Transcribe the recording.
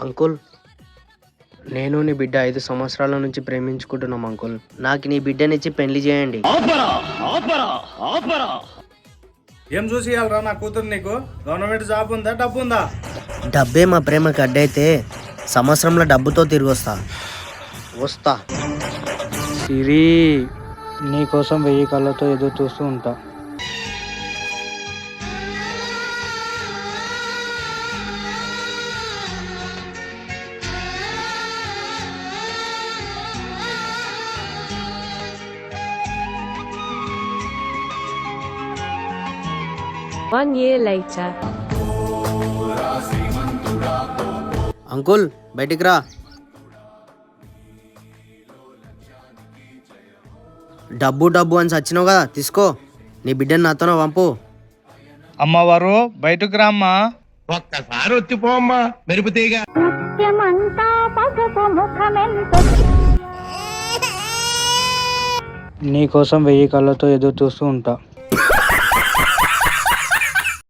Uncle, నేను నీ బిడ్డ 5 సంవత్సరాల నుంచి ప్రేమించుకుంటున్నాం అంకుల్. నాకు నీ బిడ్డనిచ్చి పెళ్లి చేయండి. ఏం చూసి ఇవ్వాలరా నా కూతురు నీకు? గవర్నమెంట్ జాబ్ ఉందా, డబ్బు ఉందా? డబ్బే మా ప్రేమకి అడ్డైతే సంవత్సరంలో డబ్బుతో తిరిగి వస్తా. సిరి, నీకోసం 1000 కళ్ళతో ఎదురు చూస్తూ ఉంటా. One year later. అంకుల్, బయటికి రా. డబ్బు అని చచ్చినావు కదా, తీసుకో. నీ బిడ్డని నాతోనే పంపు. అమ్మవారు బయటకు రామ్మా. ఒక్కసారి వచ్చిపోమ్మా మెరుపుతీగా. నీకోసం 1000 కళ్ళతో ఎదురు చూస్తూ ఉంటా.